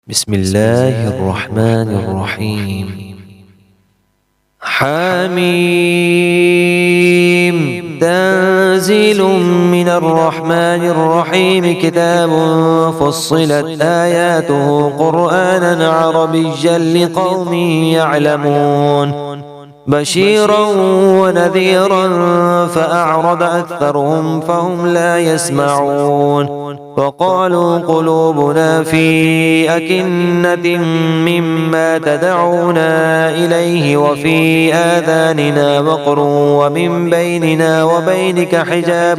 بسم الله الرحمن الرحيم. حميم تنزيل من الرحمن الرحيم. كتاب فصلت آياته قرآنا عربيا لقوم يعلمون بشيرا ونذيرا فأعرض أكثرهم فهم لا يسمعون وقالوا قلوبنا في أكنة مما تدعونا إليه وفي آذاننا وقر ومن بيننا وبينك حجاب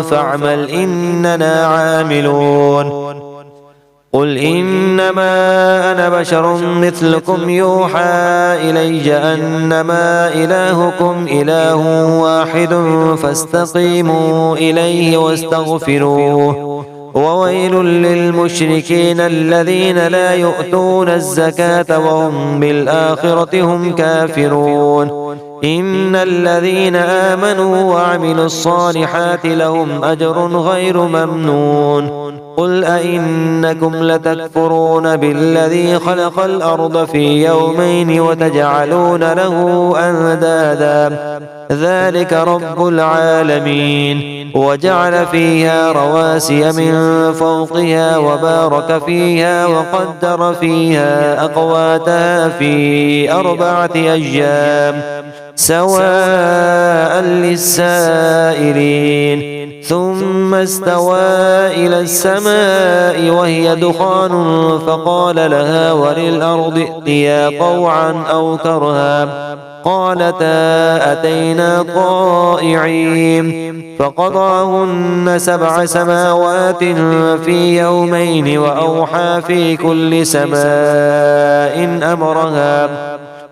فاعمل إننا عاملون. قل إنما أنا بشر مثلكم يوحى إلي أنما إلهكم إله واحد فاستقيموا إليه واستغفروه. وويل للمشركين الذين لا يؤتون الزكاة وهم بالآخرة هم كافرون. إن الذين آمنوا وعملوا الصالحات لهم أجر غير ممنون. قل أئنكم لتكفرون بالذي خلق الأرض في يومين وتجعلون له أندادا ذلك رب العالمين. وجعل فيها رواسي من فوقها وبارك فيها وقدر فيها أقواتها في 4 أيام سواء للسائلين. ثم استوى إلى السماء وهي دخان فقال لها وللأرض ائتيا طوعا أو كرها قالتا أتينا طائعين. فقضاهن 7 سماوات في يومين وأوحى في كل سماء أمرها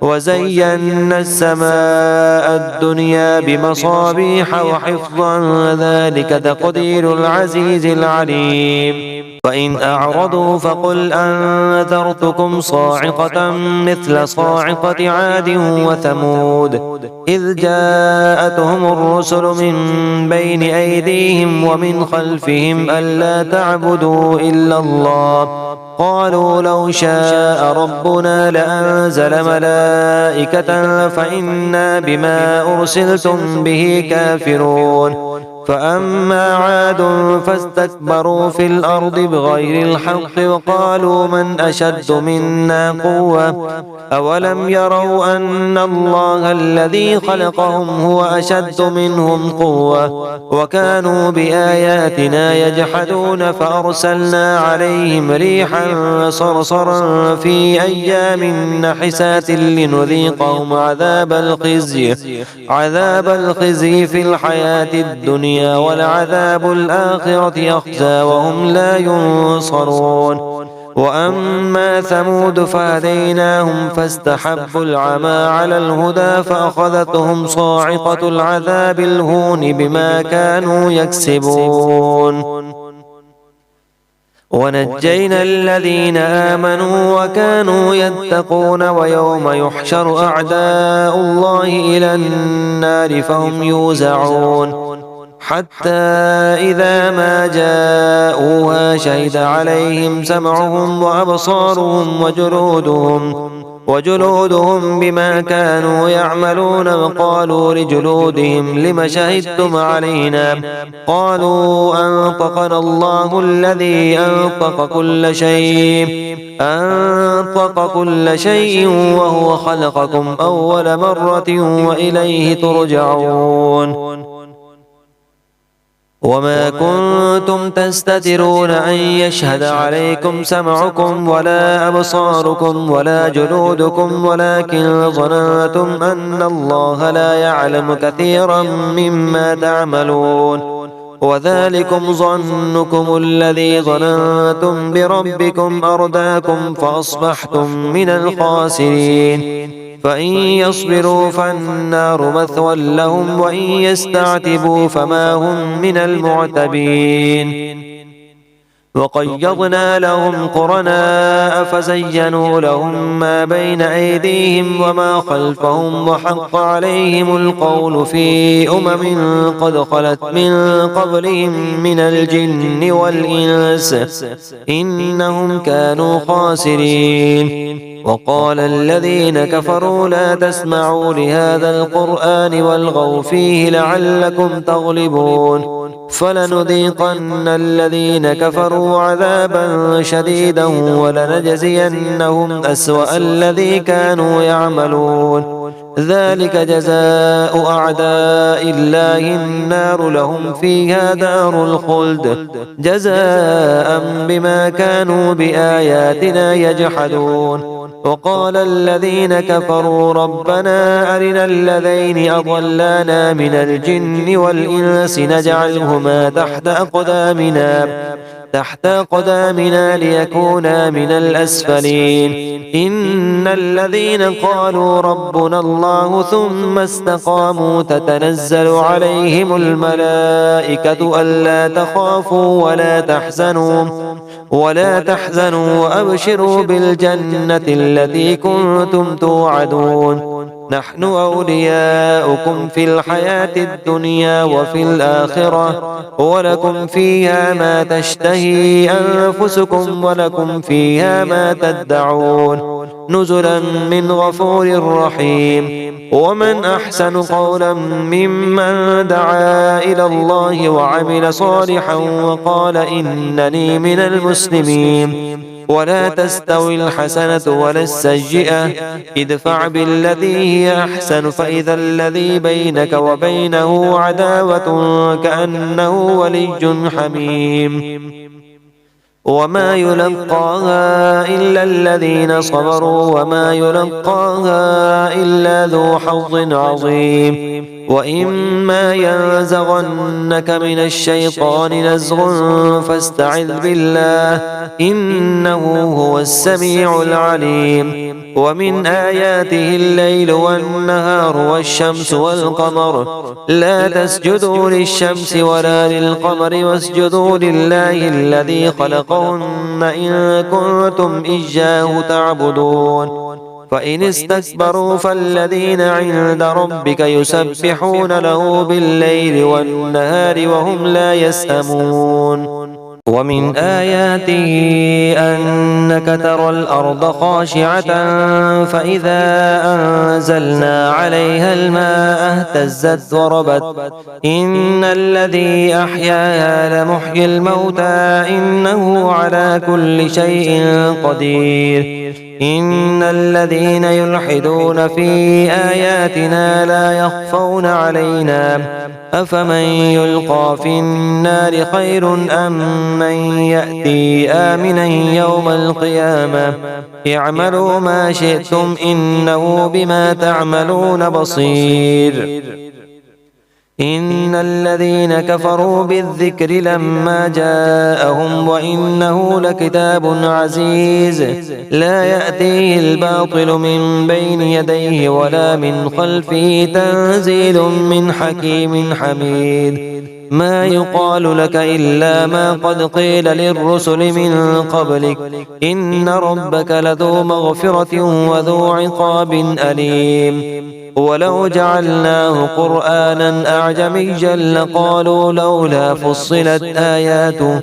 وزينا السماء الدنيا بمصابيح وحفظا ذلك تقدير العزيز العليم. فإن أعرضوا فقل أنذرتكم صاعقة مثل صاعقة عاد وثمود إذ جاءتهم الرسل من بين أيديهم ومن خلفهم ألا تعبدوا إلا الله قالوا لو شاء ربنا لأنزل ملائكة فإنا بما أرسلتم به كافرون. فأما عاد فاستكبروا في الأرض بغير الحق وقالوا من أشد منا قوة أولم يروا أن الله الذي خلقهم هو أشد منهم قوة وكانوا بآياتنا يجحدون فأرسلنا عليهم ريحا صرصرا في أيام نحسات لنذيقهم عذاب الخزي في الحياة الدنيا ولعذاب الآخرة أخزى وهم لا ينصرون. وأما ثمود فهديناهم فاستحبوا العمى على الهدى فأخذتهم صاعقة العذاب الهون بما كانوا يكسبون. ونجينا الذين آمنوا وكانوا يتقون. ويوم يحشر أعداء الله إلى النار فهم يوزعون حتى إذا ما جاءوها شهد عليهم سمعهم وأبصارهم وجلودهم بما كانوا يعملون وقالوا لجلودهم لم شهدتم علينا قالوا أنطقنا الله الذي أنطق كل شيء وهو خلقكم أول مرة وإليه ترجعون. وما كنتم تستترون أن يشهد عليكم سمعكم ولا أبصاركم ولا جلودكم ولكن ظننتم أن الله لا يعلم كثيرا مما تعملون. وذلكم ظنكم الذي ظننتم بربكم أرداكم فأصبحتم من الخاسرين. فإن يصبروا فالنار مثوى لهم وإن يستعتبوا فما هم من المعتبين. وقيضنا لهم قرناء فزينوا لهم ما بين أيديهم وما خلفهم وحق عليهم القول في قد خلت من قبلهم من الجن والإنس إنهم كانوا خاسرين. وقال الذين كفروا لا تسمعوا لهذا القرآن والغوا فيه لعلكم تغلبون فلنذيقن الذين كفروا عذابا شديدا ولنجزينهم أسوأ الذي كانوا يعملون ذلك جزاء أعداء الله النار لهم فيها دار الخلد جزاء بما كانوا بآياتنا يجحدون. وقال الذين كفروا ربنا أرنا الذين أضلانا من الجن والإنس نجعلهما تحت أقدامنا ليكونا من الأسفلين إن الذين قالوا ربنا الله ثم استقاموا تتنزل عليهم الملائكة ألا تخافوا ولا تحزنوا وأبشروا بالجنة التي كنتم توعدون نحن أولياؤكم في الحياة الدنيا وفي الآخرة ولكم فيها ما تشتهي أنفسكم ولكم فيها ما تدعون نزلا من غفور رحيم. ومن أحسن قولا ممن دعا إلى الله وعمل صالحا وقال إنني من المسلمين ولا تستوي الحسنة ولا السيئة ادفع بالتي هي أحسن فإذا الذي بينك وبينه عداوة كأنه ولي حميم وما يلقاها إلا الذين صبروا وما يلقاها إلا ذو حظ عظيم. وإما ينزغنك من الشيطان نزغ فاستعذ بالله إنه هو السميع العليم. ومن آياته الليل والنهار والشمس والقمر لا تسجدوا للشمس ولا للقمر واسجدوا لله الذي خلقهن إن كنتم إياه تعبدون فإن استكبروا فالذين عند ربك يسبحون له بالليل والنهار وهم لا يسأمون. ومن آياته أنك ترى الأرض خاشعة فإذا أنزلنا عليها الماء اهتزت وربت إن الذي أحياها لمحيي الموتى إنه على كل شيء قدير. إن الذين يلحدون في آياتنا لا يخفون علينا أفمن يلقى في النار خير أم من يأتي آمنا يوم القيامة اعملوا ما شئتم إنه بما تعملون بصير. إن الذين كفروا بالذكر لما جاءهم وإنه لكتاب عزيز لا يأتيه الباطل من بين يديه ولا من خلفه تنزيل من حكيم حميد. ما يقال لك إلا ما قد قيل للرسل من قبلك إن ربك لذو مغفرة وذو عقاب أليم. ولو جعلناه قرآنا أعجميا لقالوا لولا فصلت آياته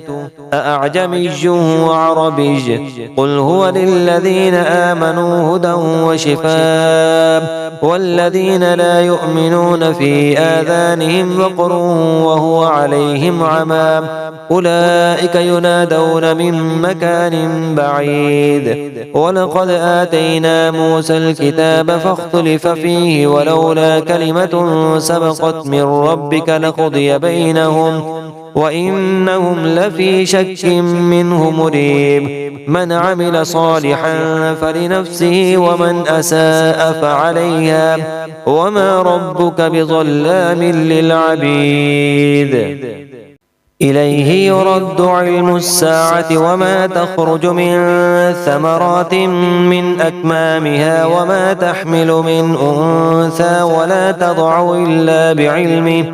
أأعجمي وعربي قل هو للذين آمنوا هدى وشفاء والذين لا يؤمنون في آذانهم وقر وهو عليهم عمى أولئك ينادون من مكان بعيد. ولقد آتينا موسى الكتاب فاختلف فيه ولولا كلمة سبقت من ربك لقضي بينهم وإنهم لفي شك منه مريب. من عمل صالحا فلنفسه ومن أساء فعليها وما ربك بظلام للعبيد. إليه يرد علم الساعة وما تخرج من ثمرات من أكمامها وما تحمل من أنثى ولا تضع إلا بعلمه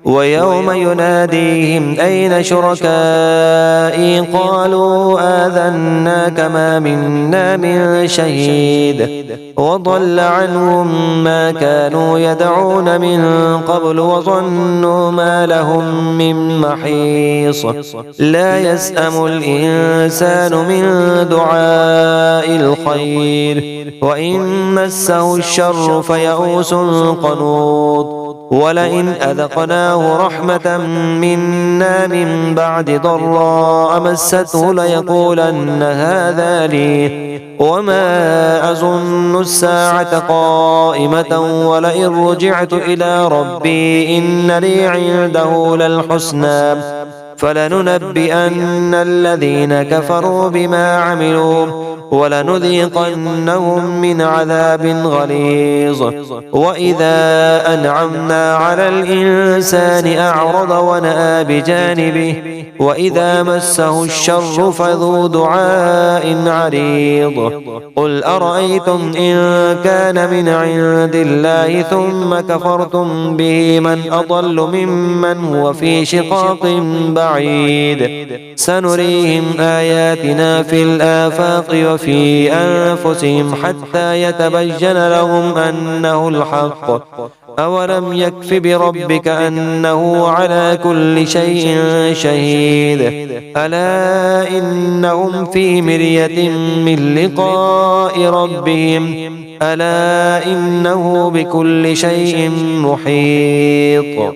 ويوم يناديهم أين شركائي قالوا آذناك ما منا من شهيد وضل عنهم ما كانوا يدعون من قبل وظنوا ما لهم من محيص لا يسأم الإنسان من دعاء الخير وإن مسه الشر فيئوس قنوط ولئن أذقناه رحمة منا من بعد ضراء مسته ليقولن هذا لي وما أظن الساعة قائمة ولئن رجعت إلى ربي إن لي عنده للحسنى فلننبئن الذين كفروا بما عملوا ولنذيقنهم من عذاب غليظ وإذا أنعمنا على الإنسان أعرض ونأى بجانبه وإذا مسه الشر فذو دعاء عريض قل أرأيتم إن كان من عند الله ثم كفرتم به من أضل ممن هو في شقاق بعيد سنريهم آياتنا في الآفاق وفي أنفسهم حتى يتبين لهم أنه الحق أولم يكف بربك أنه على كل شيء شهيد ألا إنهم في مرية من لقاء ربهم ألا إنه بكل شيء محيط.